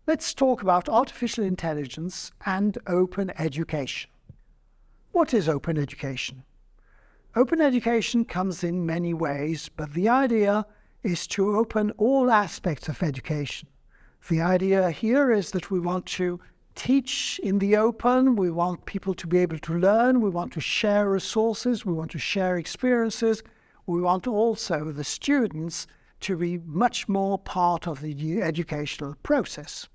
Let's talk about artificial intelligence and open education. What is open education? Open education comes in many ways, but the idea is to open all aspects of education. The idea here is that we want to teach in the open, we want people to be able to learn, we want to share resources, we want to share experiences, we want also the students to be much more part of the educational process.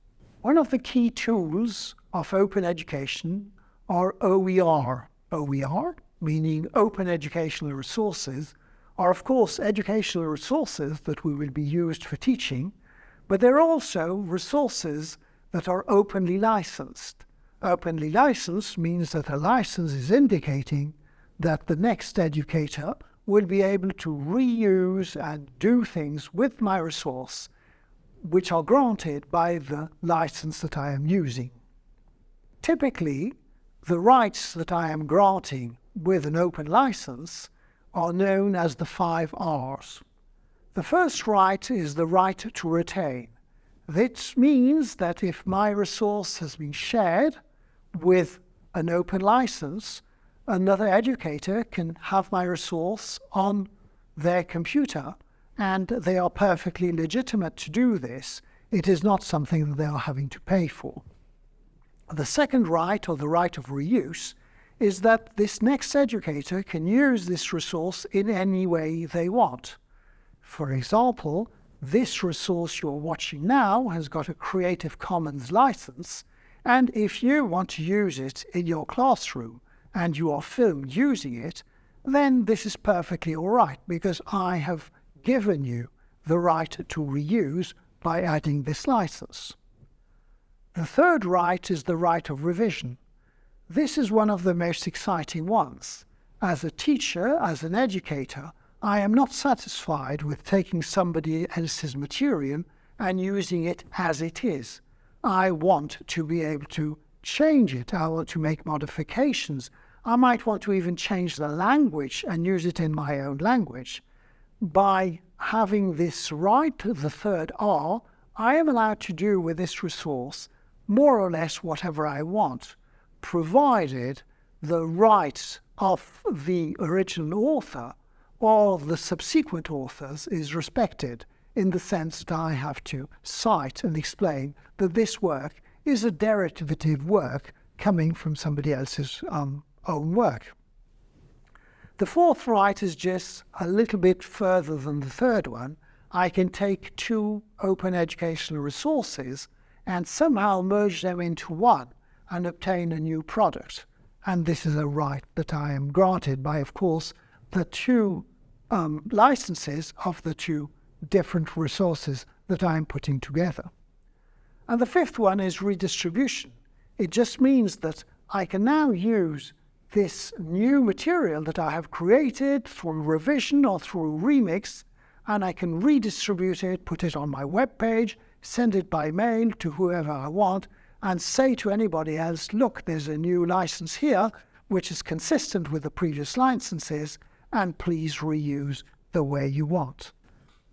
One of the key tools of open education are OER. OER, meaning open educational resources, are of course educational resources that will be used for teaching, but they're also resources that are openly licensed. Openly licensed means that a license is indicating that the next educator will be able to reuse and do things with my resource which are granted by the license that I am using. Typically, the rights that I am granting with an open license are known as the 5 R's. The first right is the right to retain. This means that if my resource has been shared with an open license, another educator can have my resource on their computer, and they are perfectly legitimate to do this. It is not something that they are having to pay for. The second right, or the right of reuse, is that this next educator can use this resource in any way they want. For example, this resource you're watching now has got a Creative Commons license, and if you want to use it in your classroom and you are filmed using it, then this is perfectly all right, because I have given you the right to reuse by adding this license. The third right is the right of revision. This is one of the most exciting ones. As a teacher, as an educator, I am not satisfied with taking somebody else's material and using it as it is. I want to be able to change it. I want to make modifications. I might want to even change the language and use it in my own language. By having this right, the third R, I am allowed to do with this resource more or less whatever I want, provided the rights of the original author or the subsequent authors is respected, in the sense that I have to cite and explain that this work is a derivative work coming from somebody else's own work. The fourth right is just a little bit further than the third one. I can take 2 open educational resources and somehow merge them into one and obtain a new product. And this is a right that I am granted by, of course, the 2 licenses of the 2 different resources that I am putting together. And the fifth one is redistribution. It just means that I can now use this new material that I have created through revision or through remix, and I can redistribute it, put it on my web page, send it by mail to whoever I want, and say to anybody else, look, there's a new license here, which is consistent with the previous licenses, and please reuse the way you want.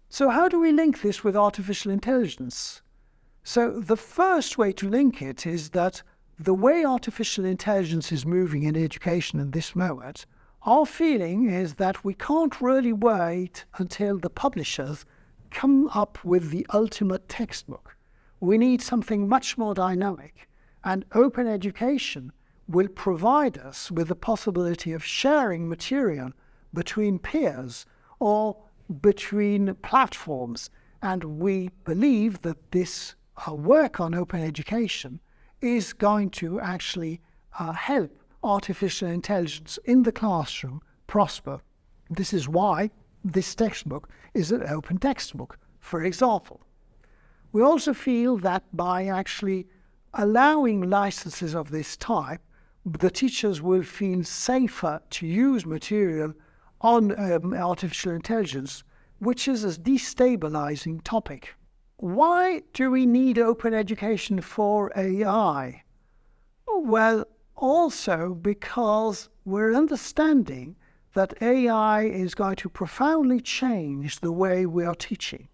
So how do we link this with artificial intelligence? So the first way to link it is that the way artificial intelligence is moving in education in this moment, our feeling is that we can't really wait until the publishers come up with the ultimate textbook. We need something much more dynamic, and open education will provide us with the possibility of sharing material between peers or between platforms, and we believe that this work on open education is going to actually help artificial intelligence in the classroom prosper. This is why this textbook is an open textbook, for example. We also feel that by actually allowing licenses of this type, the teachers will feel safer to use material on artificial intelligence, which is a destabilizing topic. Why do we need open education for AI? Well, also because we're understanding that AI is going to profoundly change the way we are teaching.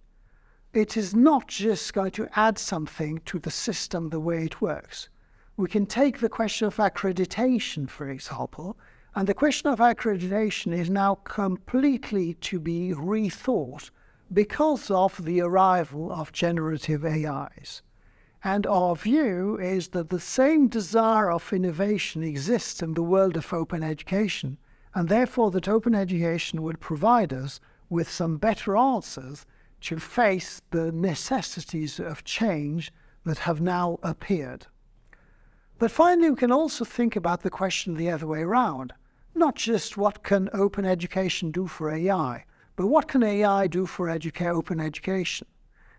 it is not just going to add something to the system the way it works. We can take the question of accreditation, for example, and the question of accreditation is now completely to be rethought because of the arrival of generative AIs. And our view is that the same desire of innovation exists in the world of open education, and therefore that open education would provide us with some better answers to face the necessities of change that have now appeared. But finally, we can also think about the question the other way around. Not just what can open education do for AI, but what can AI do for open education?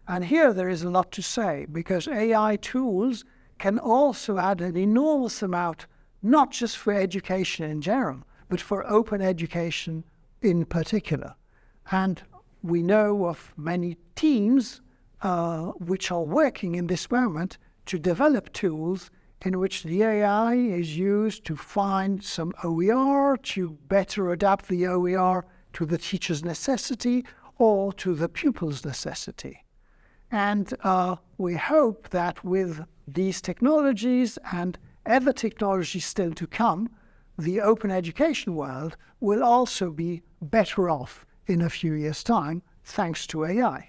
And here there is a lot to say, because AI tools can also add an enormous amount, not just for education in general, but for open education in particular. And we know of many teams which are working in this moment to develop tools in which the AI is used to find some OER, to better adapt the OER to the teacher's necessity or to the pupil's necessity. And we hope that with these technologies and other technologies still to come, the open education world will also be better off in a few years' time, thanks to AI.